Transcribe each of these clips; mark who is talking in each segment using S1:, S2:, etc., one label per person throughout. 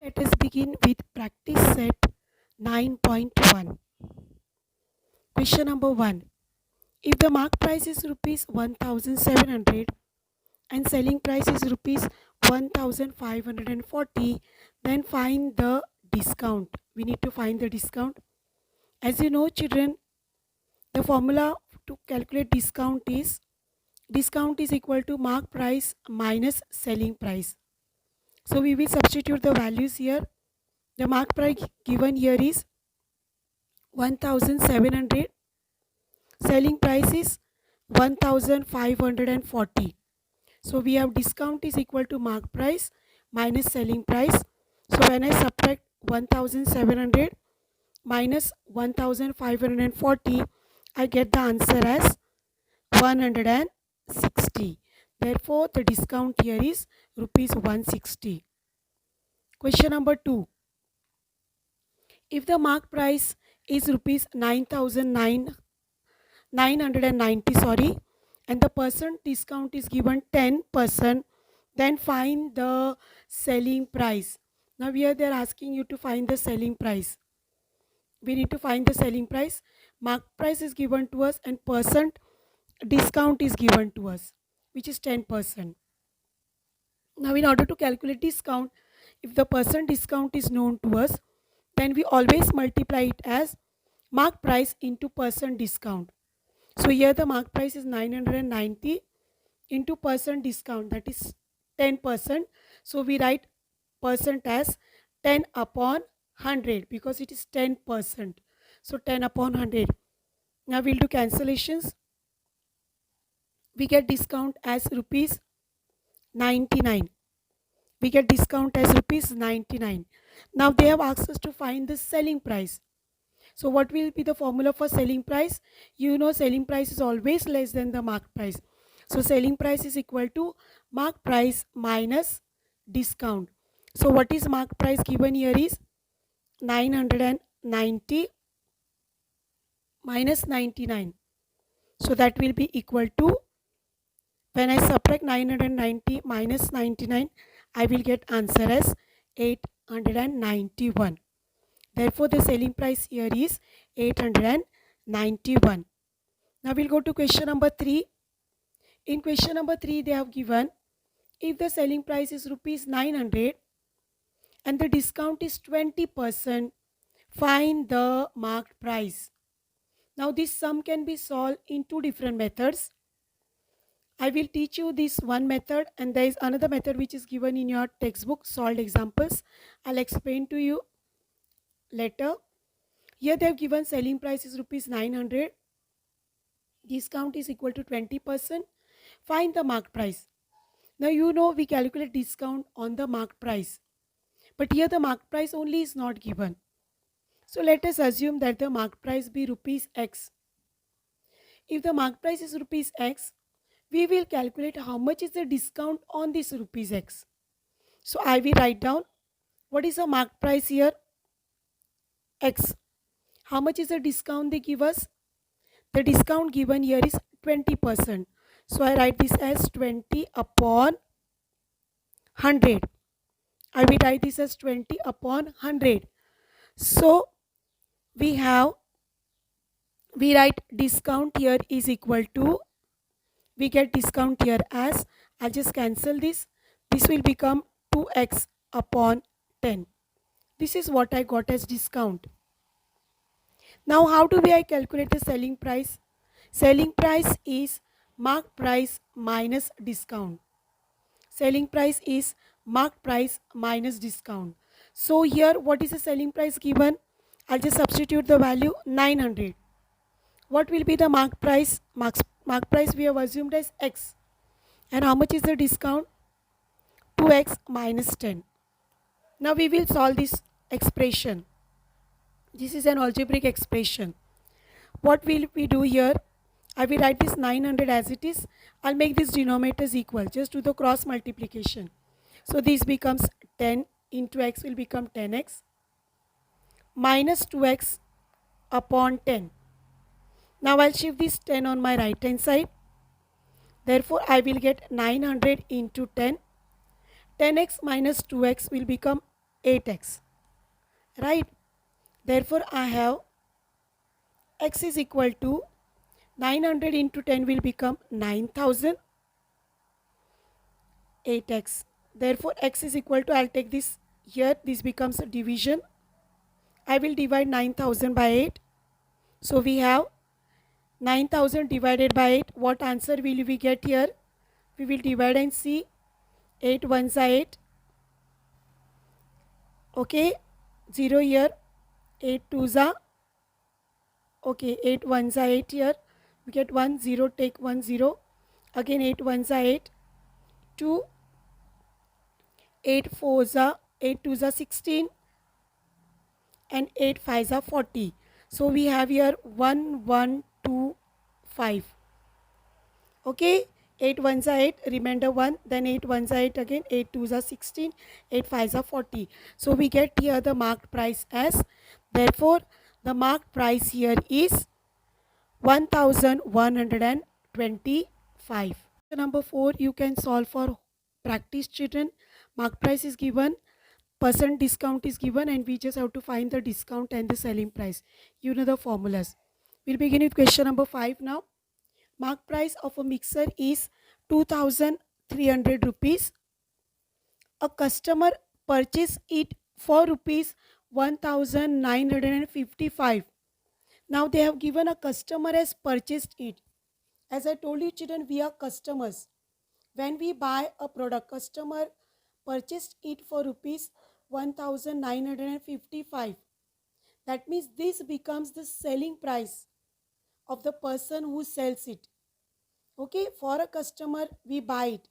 S1: Let us begin with practice set 9.1. Question number 1. If the mark price is rupees 1700 and selling price is rupees 1540, then find the discount. We need to find the discount. As you know, children, the formula to calculate discount is equal to mark price minus selling price. So we will substitute the values here. The mark price given here is 1700, selling price is 1540. So we have discount is equal to mark price minus selling price. So when I subtract 1700 minus 1540, I get the answer as 160. Therefore the discount here is rupees 160. Question number 2. If the mark price is rupees 990, sorry, and the percent discount is given 10%, then find the selling price. Now here they are asking you to find the selling price. We need to find the selling price. Mark price is given to us and percent discount is given to us, which is 10%. Now in order to calculate discount, if the percent discount is known to us, then we always multiply it as mark price into percent discount. So here the mark price is 990 into percent discount, that is 10%. So we write percent as 10 upon 100 because it is 10%. So 10 upon 100. Now we'll do cancellations. We get discount as rupees 99. We get discount as rupees 99. Now they have asked us to find the selling price. So what will be the formula for selling price? You know selling price is always less than the mark price. So selling price is equal to mark price minus discount. So what is mark price given here is 990 minus 99. So that will be equal to, when I subtract 990 minus 99, I will get answer as 891. Therefore, the selling price here is 891. Now we'll go to question number 3. In question number 3, they have given, if the selling price is rupees 900 and the discount is 20%, find the marked price. Now this sum can be solved in two different methods. I will teach you this one method, and there is another method which is given in your textbook, solved examples. I'll explain to you later. Here they have given selling price is rupees 900. Discount is equal to 20%. Find the marked price. Now you know we calculate discount on the marked price. But here the marked price only is not given. So let us assume that the marked price be rupees X. If the marked price is rupees X, we will calculate how much is the discount on this rupees X. So I will write down what is the marked price here, X. How much is the discount they give us? The discount given here is 20%. So I write this as 20 upon 100. I will write this as 20 upon 100. So we write discount here is equal to, we get discount here as, I'll just cancel this. This will become 2x upon 10. This is what I got as discount. Now how do I calculate the selling price? Selling price is marked price minus discount. Selling price is marked price minus discount. So here what is the selling price given? I'll just substitute the value 900. What will be the marked price? Marked price we have assumed as X. And how much is the discount? 2x minus 10. Now we will solve this expression. This is an algebraic expression. What will we do here? I will write this 900 as it is. I'll make these denominators equal. Just do the cross multiplication. So this becomes 10 into x will become 10x minus 2x upon 10. Now I'll shift this 10 on my right hand side. Therefore I will get 900 into 10. 10x minus 2x will become 8x, right? Therefore, I have x is equal to 900 into 10 will become 9000, 8x. Therefore, x is equal to, I'll take this here, this becomes a division. I will divide 9000 by 8. So we have 9000 divided by 8. What answer will we get here? We will divide and see. 8 ones are 8. Okay, 0 here. 8 twos are. Okay, 8 ones are 8 here. We get 1, 0, take 1, 0. Again 8 ones are 8. 2, 8 fours are, 8 twos are 16. And 8 fives are 40. So we have here 1, 1, 2, 5. Okay, 8 ones are 8, remainder 1, then 8 ones are 8 again, 8 twos are 16, 8 fives are 40. So we get here the marked price as, therefore the marked price here is 1125. Number 4, you can solve for practice children. Marked price is given, percent discount is given, and we just have to find the discount and the selling price. You know the formulas. We'll begin with question number 5 now. Mark price of a mixer is 2300 rupees. A customer purchased it for rupees 1955. Now they have given a customer has purchased it. As I told you children, we are customers. When we buy a product, customer purchased it for rupees 1955. That means this becomes the selling price of the person who sells it. Okay, for a customer we buy it,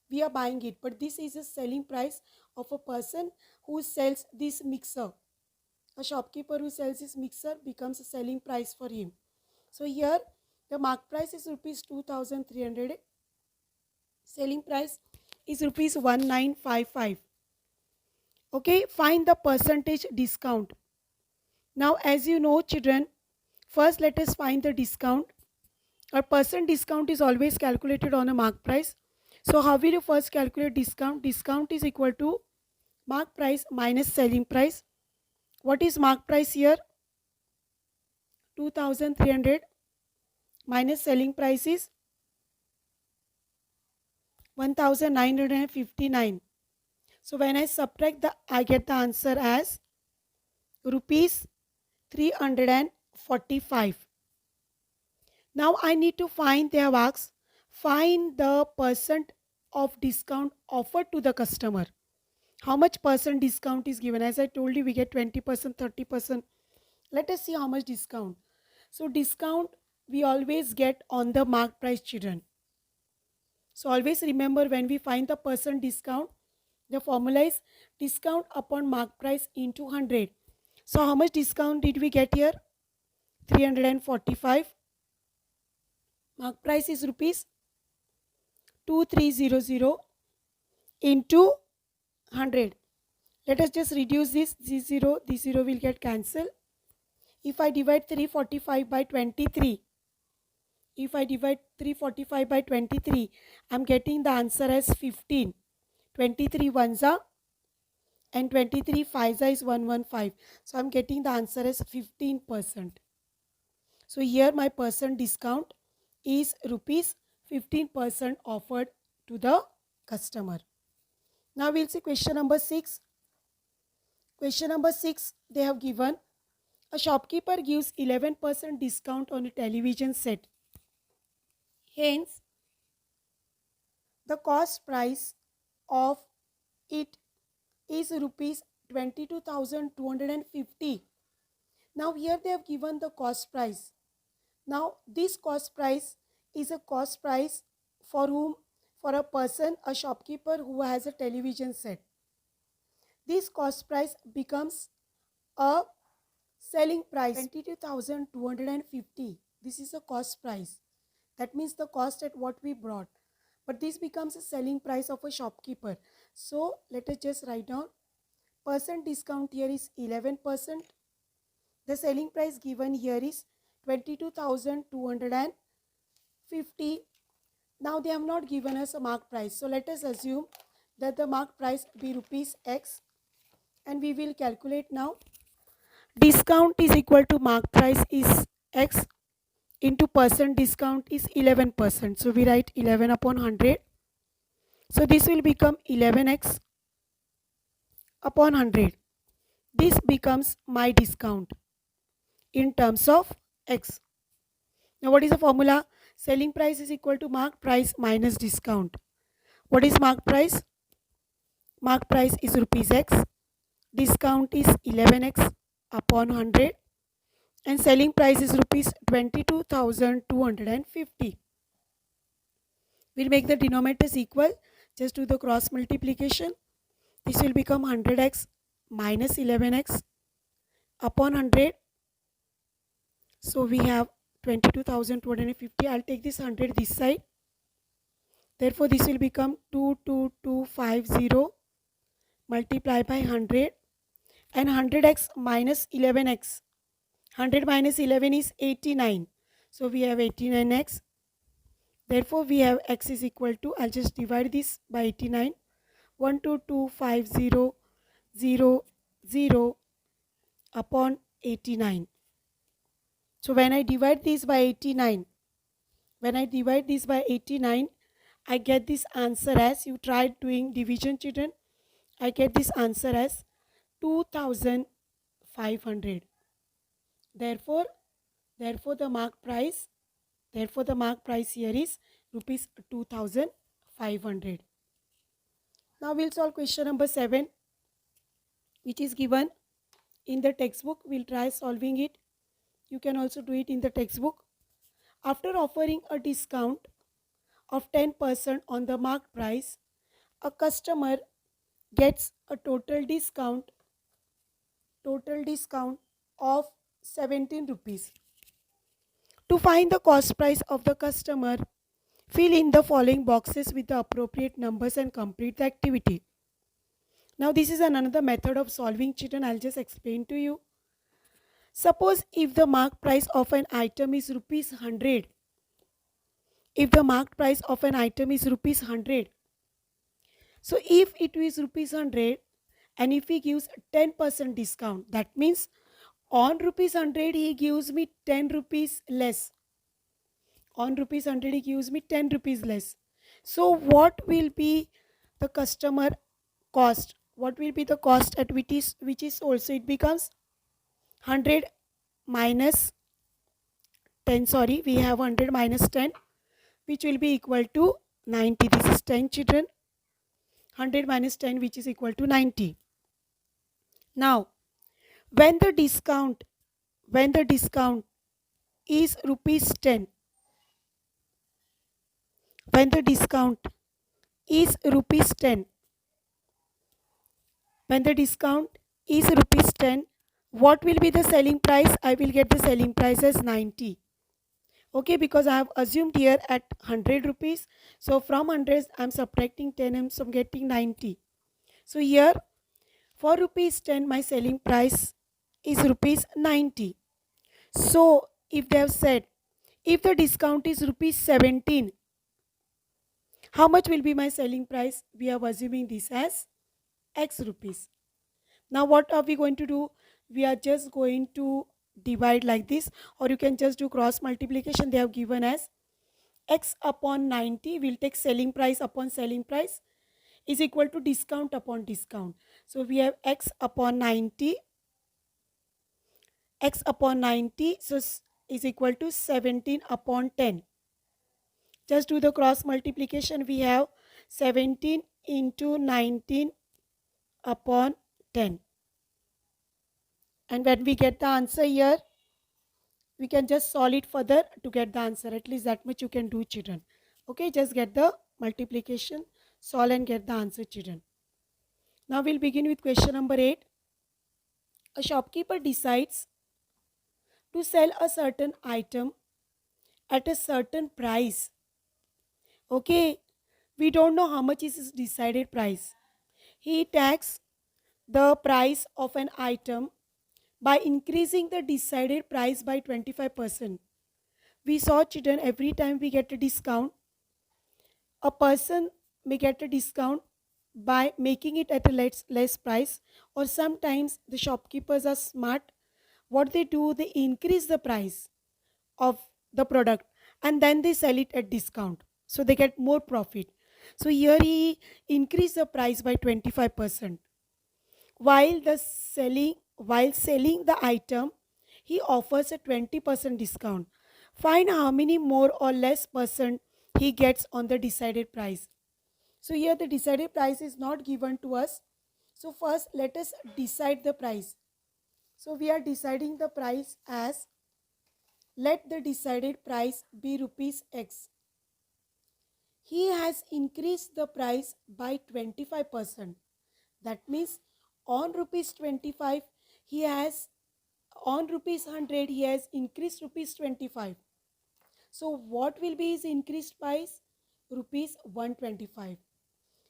S1: we are buying it, but this is a selling price of a person who sells this mixer. A shopkeeper who sells this mixer becomes a selling price for him. So here the mark price is rupees 2300, selling price is rupees 1955. Okay, find the percentage discount. Now as you know children, first let us find the discount. A percent discount is always calculated on a mark price. So how will you first calculate discount? Discount is equal to mark price minus selling price. What is mark price here? 2300 minus selling price is 1959. So when I subtract I get the answer as rupees 345. Now I need to find, they have asked, find the percent of discount offered to the customer. How much percent discount is given? As I told you, we get 20%, 30%. Let us see how much discount. So discount we always get on the mark price children. So always remember, when we find the percent discount, the formula is discount upon mark price into 100. So how much discount did we get here? 345. Mark price is rupees 2300 into 100. Let us just reduce this 0 will get cancelled. If I divide 345 by 23, if I divide 345 by 23, I am getting the answer as 15. 23 ones are and 23 fives is 115. So I am getting the answer as 15%. So here my percent discount is rupees 15% offered to the customer. Now we'll see question number 6. Question number 6, they have given a shopkeeper gives 11% discount on a television set. Hence, the cost price of it is rupees 22,250. Now here they have given the cost price. Now this cost price is a cost price for whom? For a person, a shopkeeper who has a television set. This cost price becomes a selling price 22,250. This is a cost price. That means the cost at what we brought. But this becomes a selling price of a shopkeeper. So let us just write down. Percent discount here is 11%. The selling price given here is 22,250. Now they have not given us a mark price. So let us assume that the mark price be rupees X. and we will calculate now. Discount is equal to mark price is X into percent discount is 11%. So we write 11 upon 100. So this will become 11x upon 100. This becomes my discount in terms of X. Now what is the formula? Selling price is equal to mark price minus discount. What is mark price? Mark price is rupees X. Discount is 11x upon 100. And selling price is rupees 22,250. We'll make the denominators equal. Just do the cross multiplication. This will become 100x minus 11x upon 100. So we have 22,250. I'll take this 100 this side. Therefore, this will become 22250 multiplied by 100. And 100x minus 11x. 100 minus 11 is 89. So we have 89x. Therefore, we have x is equal to, I'll just divide this by 89. 1225000 upon 89. So when I divide this by 89, I get this answer as, you tried doing division children, I get this answer as 2500. Therefore the mark price here is rupees 2500. Now we'll solve question number 7, which is given in the textbook. We'll try solving it. You can also do it in the textbook. After offering a discount of 10% on the marked price, a customer gets a total discount of 17 rupees. To find the cost price of the customer, fill in the following boxes with the appropriate numbers and complete the activity. Now this is another method of solving, children. I'll just explain to you. Suppose if the marked price of an item is rupees 100. If the marked price of an item is rupees 100. So if it is rupees 100 and if he gives 10% discount, that means on rupees 100 he gives me 10 rupees less. On rupees 100 he gives me 10 rupees less. So what will be the customer cost? What will be the cost at which is sold? So it becomes 100 minus 10, we have 100 minus 10, which will be equal to 90. This is 10, children. 100 minus 10, which is equal to 90. Now, when the discount is rupees 10, when the discount is rupees 10, what will be the selling price? I will get the selling price as 90. Okay, because I have assumed here at 100 rupees. So from 100 I am subtracting 10, so I am getting 90. So here for rupees 10 my selling price is rupees 90. So if they have said, if the discount is rupees 17, how much will be my selling price? We are assuming this as X rupees. Now what are we going to do? We are just going to divide like this, or you can just do cross multiplication. They have given as X upon 90. We'll take selling price upon selling price is equal to discount upon discount. So we have X upon 90. X upon 90 so is equal to 17 upon 10. Just do the cross multiplication. We have 17 into 19 upon 10. And when we get the answer here, we can just solve it further to get the answer. At least that much you can do, children. Okay, just get the multiplication, solve and get the answer, children. Now we'll begin with question number 8. A shopkeeper decides to sell a certain item at a certain price. Okay, we don't know how much is his decided price. He tags the price of an item by increasing the decided price by 25%. We saw, children, every time we get a discount, a person may get a discount by making it at a less price, or sometimes the shopkeepers are smart. What they do, they increase the price of the product and then they sell it at discount, so they get more profit. So here he increased the price by 25%. While selling the item, he offers a 20% discount. Find how many more or less percent he gets on the decided price. So here the decided price is not given to us. So first let us decide the price. So we are deciding the price as, let the decided price be rupees X. He has increased the price by 25%. That means on rupees 25 he has, on rupees 100 he has increased rupees 25. So what will be his increased price? Rupees 125.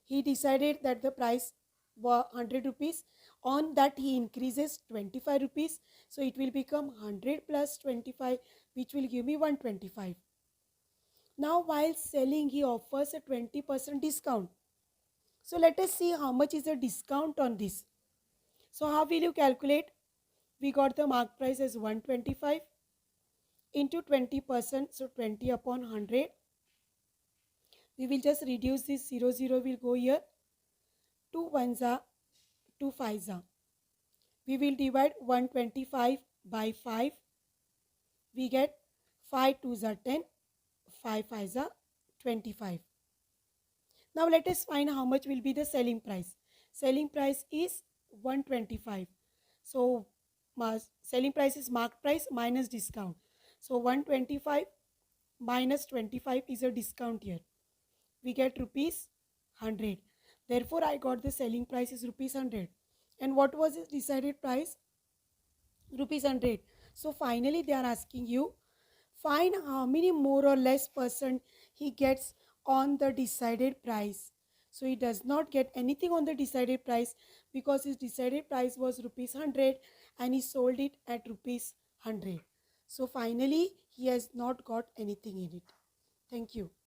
S1: He decided that the price was 100 rupees, on that he increases 25 rupees, so it will become 100 plus 25, which will give me 125. Now while selling he offers a 20% discount. So let us see how much is the discount on this. So how will you calculate? We got the mark price as 125 into 20%, so 20 upon 100. We will just reduce this, 0 will go here, 2 ones are 2 fives are. We will divide 125 by 5. We get 5 twos are 10, 5 fives are 25. Now let us find how much will be the selling price. Selling price is 125. So selling price is mark price minus discount. So 125 minus 25 is a discount here. We get rupees 100. Therefore, I got the selling price is rupees 100. And what was his decided price? Rupees 100. So finally, they are asking you, find how many more or less percent he gets on the decided price. So he does not get anything on the decided price because his decided price was rupees 100 and he sold it at rupees 100. So finally, he has not got anything in it. Thank you.